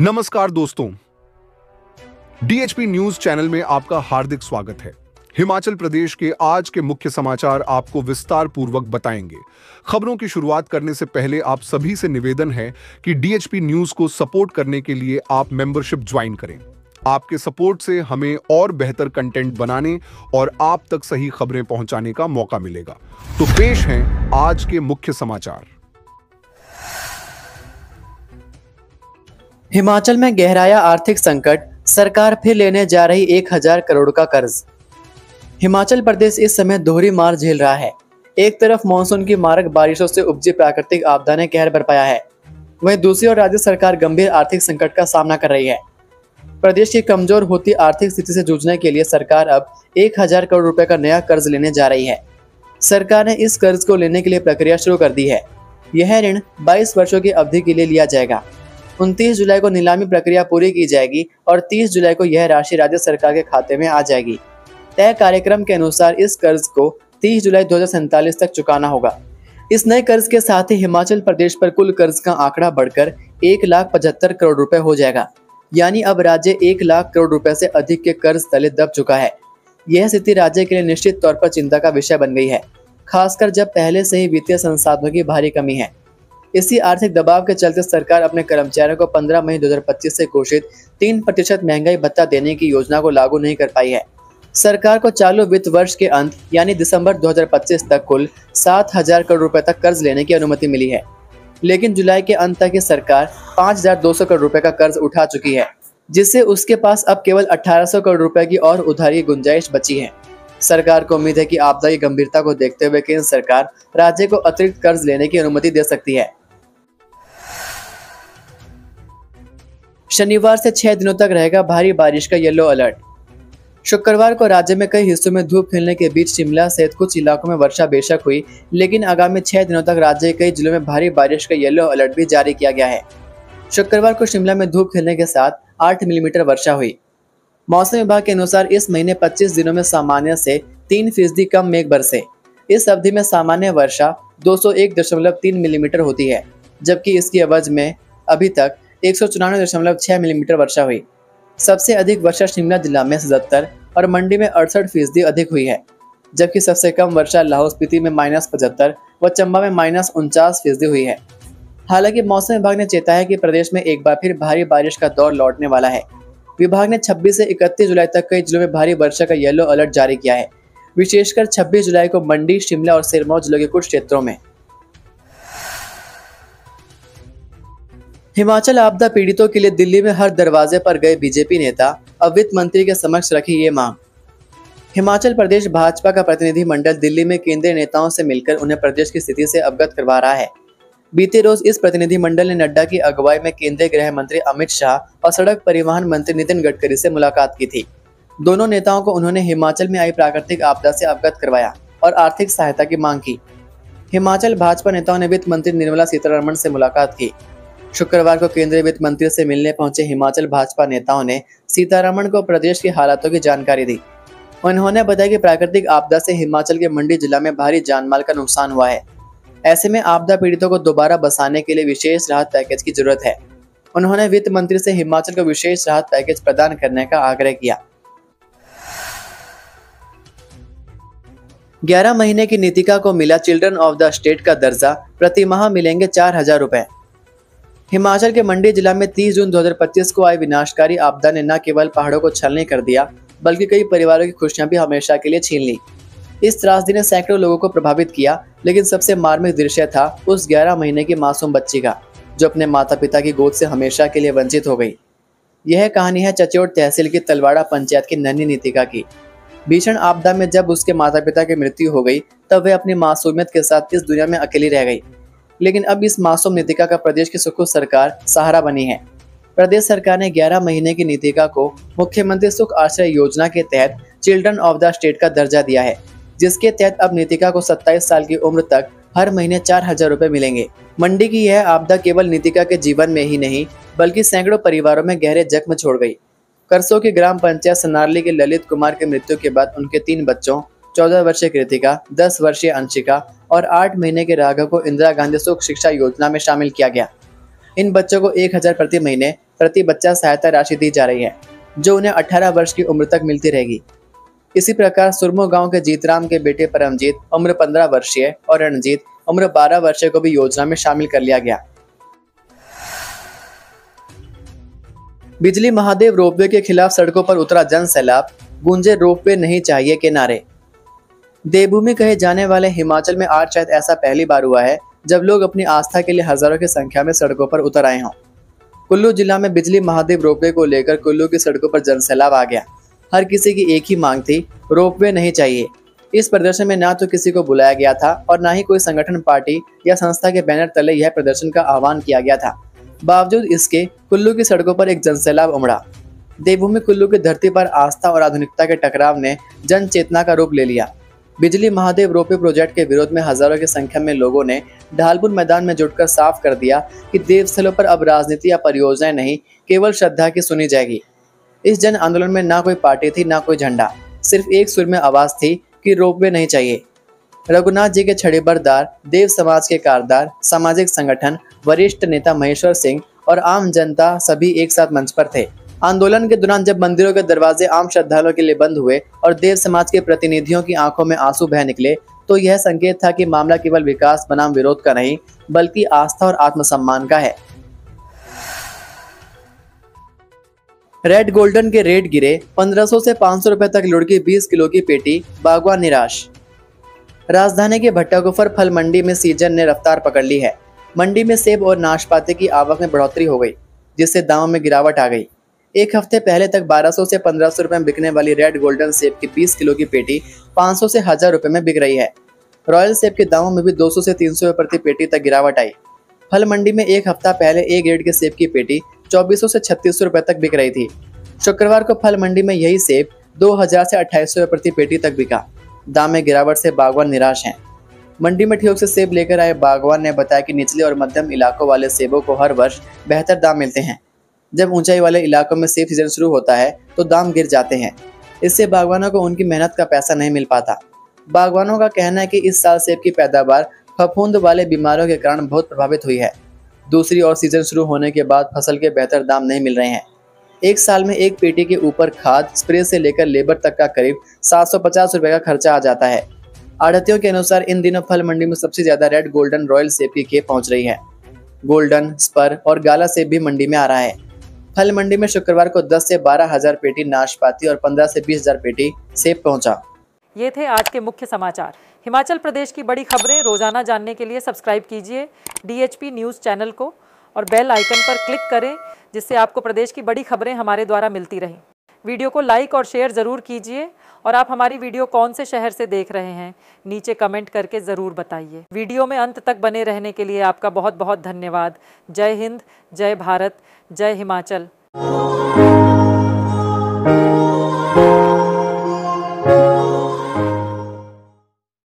नमस्कार दोस्तों, DHP news channel में आपका हार्दिक स्वागत है। हिमाचल प्रदेश के आज के मुख्य समाचार आपको विस्तार पूर्वक बताएंगे। खबरों की शुरुआत करने से पहले आप सभी से निवेदन है कि डीएचपी न्यूज को सपोर्ट करने के लिए आप मेंबरशिप ज्वाइन करें। आपके सपोर्ट से हमें और बेहतर कंटेंट बनाने और आप तक सही खबरें पहुंचाने का मौका मिलेगा। तो पेश हैं आज के मुख्य समाचार। हिमाचल में गहराया आर्थिक संकट, सरकार फिर लेने जा रही 1000 करोड़ का कर्ज। हिमाचल प्रदेश इस समय दोहरी मार झेल रहा है। एक तरफ मानसून की मारक बारिशों से उपजी प्राकृतिक आपदा ने कहर बरपाया है, वहीं दूसरी ओर राज्य सरकार गंभीर आर्थिक संकट का सामना कर रही है। प्रदेश की कमजोर होती आर्थिक स्थिति से जूझने के लिए सरकार अब 1000 करोड़ रुपए का नया कर्ज लेने जा रही है। सरकार ने इस कर्ज को लेने के लिए प्रक्रिया शुरू कर दी है। यह ऋण 22 वर्षों की अवधि के लिए लिया जाएगा। 29 जुलाई को नीलामी प्रक्रिया पूरी की जाएगी और 30 जुलाई को यह राशि राज्य सरकार के खाते में आ जाएगी। तय कार्यक्रम के अनुसार इस कर्ज को 30 जुलाई 2047 तक चुकाना होगा। इस नए कर्ज के साथ ही हिमाचल प्रदेश पर कुल कर्ज का आंकड़ा बढ़कर 1,75,00,000 करोड़ रुपए हो जाएगा। यानी अब राज्य 1 लाख करोड़ रुपए से अधिक के कर्ज तले दब चुका है। यह स्थिति राज्य के लिए निश्चित तौर पर चिंता का विषय बन गई है, खासकर जब पहले से ही वित्तीय संसाधनों की भारी कमी है। इसी आर्थिक दबाव के चलते सरकार अपने कर्मचारियों को 15 मई 2025 से घोषित 3% महंगाई भत्ता देने की योजना को लागू नहीं कर पाई है। सरकार को चालू वित्त वर्ष के अंत यानी दिसंबर 2025 तक कुल 7,000 करोड़ रुपए तक कर्ज लेने की अनुमति मिली है, लेकिन जुलाई के अंत तक ये सरकार 5,200 करोड़ रुपए का कर्ज उठा चुकी है, जिससे उसके पास अब केवल 1,800 करोड़ रुपए की और उधारी गुंजाइश बची है। सरकार को उम्मीद है कि आपदा की गंभीरता को देखते हुए केंद्र सरकार राज्य को अतिरिक्त कर्ज लेने की अनुमति दे सकती है। शनिवार से 6 दिनों तक रहेगा भारी बारिश का येलो अलर्ट। शुक्रवार को राज्य में कई हिस्सों में धूप खिलने के बीच शिमला सहित कुछ इलाकों में वर्षा बेशक हुई, लेकिन आगामी 6 दिनों तक राज्य के कई जिलों में भारी बारिश का येलो अलर्ट भी जारी किया गया है। शुक्रवार को शिमला में धूप खिलने के साथ 8 मिलीमीटर वर्षा हुई। मौसम विभाग के अनुसार इस महीने 25 दिनों में सामान्य से 3% कम मेघ बरसे। इस अवधि में सामान्य वर्षा 201.3 मिलीमीटर होती है, जबकि इसकी एवज में अभी तक 194.6 मिलीमीटर वर्षा हुई। सबसे अधिक वर्षा शिमला जिला में 77 और मंडी में 68% अधिक हुई है, जबकि सबसे कम वर्षा लाहौल स्पीति में -75 व चंबा में -49% हुई है। हालांकि मौसम विभाग ने चेताया है कि प्रदेश में एक बार फिर भारी बारिश का दौर लौटने वाला है। विभाग ने 26 से 31 जुलाई तक कई जिलों में भारी वर्षा का येलो अलर्ट जारी किया है, विशेषकर 26 जुलाई को मंडी, शिमला और सिरमौर जिलों के कुछ क्षेत्रों में। हिमाचल आपदा पीड़ितों के लिए दिल्ली में हर दरवाजे पर गए बीजेपी नेता, अब वित्त मंत्री के समक्ष रखी ये मांग। हिमाचल प्रदेश भाजपा का प्रतिनिधि मंडल दिल्ली में केंद्रीय नेताओं से मिलकर उन्हें प्रदेश की स्थिति से अवगत करवा रहा है। बीते रोज इस प्रतिनिधि मंडल ने नड्डा की अगुवाई में केंद्रीय गृह मंत्री अमित शाह और सड़क परिवहन मंत्री नितिन गडकरी से मुलाकात की थी। दोनों नेताओं को उन्होंने हिमाचल में आई प्राकृतिक आपदा से अवगत करवाया और आर्थिक सहायता की मांग की। हिमाचल भाजपा नेताओं ने वित्त मंत्री निर्मला सीतारमण से मुलाकात की। शुक्रवार को केंद्रीय वित्त मंत्री से मिलने पहुंचे हिमाचल भाजपा नेताओं ने सीतारमण को प्रदेश के हालातों की जानकारी दी। उन्होंने बताया कि प्राकृतिक आपदा से हिमाचल के मंडी जिला में भारी जानमाल का नुकसान हुआ है। ऐसे में आपदा पीड़ितों को दोबारा बसाने के लिए विशेष राहत पैकेज की जरूरत है। उन्होंने वित्त मंत्री से हिमाचल को विशेष राहत पैकेज प्रदान करने का आग्रह किया। 11 महीने की नीतिका को मिला चिल्ड्रन ऑफ द स्टेट का दर्जा, प्रति माह मिलेंगे 4,000 रुपए। हिमाचल के मंडी जिला में 30 जून 2025 को आई विनाशकारी आपदा ने न केवल पहाड़ों को छलनी कर दिया, बल्कि कई परिवारों की खुशियां भी हमेशा के लिए छीन ली। इस त्रासदी ने सैकड़ों लोगों को प्रभावित किया, लेकिन सबसे मार्मिक दृश्य था उस 11 महीने की मासूम बच्ची का, जो अपने माता पिता की गोद से हमेशा के लिए वंचित हो गई। यह कहानी है चचोट तहसील की तलवाड़ा पंचायत की नन्ही नीतिका की। भीषण आपदा में जब उसके माता पिता की मृत्यु हो गई, तब वह अपनी मासूमियत के साथ इस दुनिया में अकेली रह गई। लेकिन अब इस मासूम नीतिका का प्रदेश की सुख सरकार सहारा बनी है। प्रदेश सरकार ने 11 महीने की नीतिका को मुख्यमंत्री सुख आश्रय योजना के तहत चिल्ड्रन ऑफ द स्टेट का दर्जा दिया है, जिसके तहत अब नीतिका को 27 साल की उम्र तक हर महीने 4,000 रुपए मिलेंगे। मंडी की यह आपदा केवल नीतिका के जीवन में ही नहीं, बल्कि सैकड़ों परिवारों में गहरे जख्म छोड़ गई। करसों की ग्राम पंचायत सनारली के ललित कुमार की मृत्यु के बाद उनके 3 बच्चों 14 वर्षीय कृतिका, 10 वर्षीय अंशिका और 8 महीने के राघव को इंदिरा गांधी सुख शिक्षा योजना में शामिल किया गया। इन बच्चों को 1,000 प्रति महीने प्रति बच्चा सहायता राशि दी जा रही है, जो उन्हें 18 वर्ष की उम्र तक मिलती रहेगी। इसी प्रकार सुरमो गांव के जीतराम के बेटे परमजीत उम्र 15 वर्षीय और रणजीत उम्र 12 वर्षीय को भी योजना में शामिल कर लिया गया। बिजली महादेव रोपवे के खिलाफ सड़कों पर उतरा जन सैलाब, गूंजे रोपवे नहीं चाहिए के नारे। देवभूमि कहे जाने वाले हिमाचल में आज शायद ऐसा पहली बार हुआ है जब लोग अपनी आस्था के लिए हजारों की संख्या में सड़कों पर उतर आए हों। कुल्लू जिला में बिजली महादेव रोपवे को लेकर कुल्लू की सड़कों पर जनसैलाब आ गया। हर किसी की एक ही मांग थी, रोपवे नहीं चाहिए। इस प्रदर्शन में ना तो किसी को बुलाया गया था और ना ही कोई संगठन, पार्टी या संस्था के बैनर तले यह प्रदर्शन का आह्वान किया गया था। बावजूद इसके कुल्लू की सड़कों पर एक जनसैलाब उमड़ा। देवभूमि कुल्लू की धरती पर आस्था और आधुनिकता के टकराव ने जन चेतना का रूप ले लिया। बिजली महादेव रोपवे प्रोजेक्ट के विरोध में हजारों की संख्या में लोगों ने ढालपुर मैदान में जुटकर साफ कर दिया कि देवस्थलों पर अब राजनीति या परियोजनाएं नहीं, केवल श्रद्धा की सुनी जाएगी। इस जन आंदोलन में ना कोई पार्टी थी, ना कोई झंडा, सिर्फ एक सुर में आवाज थी कि रोपवे नहीं चाहिए। रघुनाथ जी के छड़ीबरदार, देव समाज के कारदार, सामाजिक संगठन, वरिष्ठ नेता महेश्वर सिंह और आम जनता सभी एक साथ मंच पर थे। आंदोलन के दौरान जब मंदिरों के दरवाजे आम श्रद्धालुओं के लिए बंद हुए और देव समाज के प्रतिनिधियों की आंखों में आंसू बह निकले, तो यह संकेत था कि मामला केवल विकास बनाम विरोध का नहीं, बल्कि आस्था और आत्मसम्मान का है। रेड गोल्डन के रेट गिरे, 1500 से 500 रुपए तक लुढ़की 20 किलो की पेटी, बागवान निराश। राजधानी के भट्टागुफर फल मंडी में सीजन ने रफ्तार पकड़ ली है। मंडी में सेब और नाशपाती की आवक में बढ़ोतरी हो गई, जिससे दामों में गिरावट आ गई। एक हफ्ते पहले तक 1200 से 1500 रुपए में बिकने वाली रेड गोल्डन सेब की 20 किलो की पेटी 500 से 1000 रुपए में बिक रही है। रॉयल सेब के दामों में भी 200 से 300 रुपए प्रति पेटी तक गिरावट आई। फल मंडी में एक हफ्ता पहले ए ग्रेड के सेब की पेटी 2400 से 3600 रुपए तक बिक रही थी। शुक्रवार को फल मंडी में यही सेब 2000 से 2800 रुपए प्रति पेटी तक बिका। दाम में गिरावट से बागवान निराश हैं। मंडी में ठियोग से सेब लेकर आए बागवान ने बताया कि निचले और मध्यम इलाकों वाले सेबों को हर वर्ष बेहतर दाम मिलते हैं। जब ऊंचाई वाले इलाकों में सेब सीजन शुरू होता है तो दाम गिर जाते हैं। इससे बागवानों को उनकी मेहनत का पैसा नहीं मिल पाता। बागवानों का कहना है कि इस साल सेब की पैदावार फफूंद वाले बीमारियों के कारण बहुत प्रभावित हुई है। दूसरी ओर सीजन शुरू होने के बाद फसल के बेहतर दाम नहीं मिल रहे हैं। एक साल में एक पेटी के ऊपर खाद, स्प्रे से लेकर लेबर तक का करीब 750 रुपए का खर्चा आ जाता है। आढ़तियों के अनुसार इन दिनों फल मंडी में सबसे ज्यादा रेड गोल्डन रॉयल सेब की खेप पहुंच रही है। गोल्डन, स्पर और गाला सेब भी मंडी में आ रहा है। फल मंडी में शुक्रवार को 10 से 12 हजार पेटी नाशपाती और 15 से 20 हजार पेटी सेब पहुंचा। ये थे आज के मुख्य समाचार। हिमाचल प्रदेश की बड़ी खबरें रोजाना जानने के लिए सब्सक्राइब कीजिए DHP न्यूज़ चैनल को और बेल आइकन पर क्लिक करें, जिससे आपको प्रदेश की बड़ी खबरें हमारे द्वारा मिलती रहें। वीडियो को लाइक और शेयर ज़रूर कीजिए और आप हमारी वीडियो कौन से शहर से देख रहे हैं नीचे कमेंट करके ज़रूर बताइए। वीडियो में अंत तक बने रहने के लिए आपका बहुत बहुत धन्यवाद। जय हिंद, जय भारत, जय हिमाचल।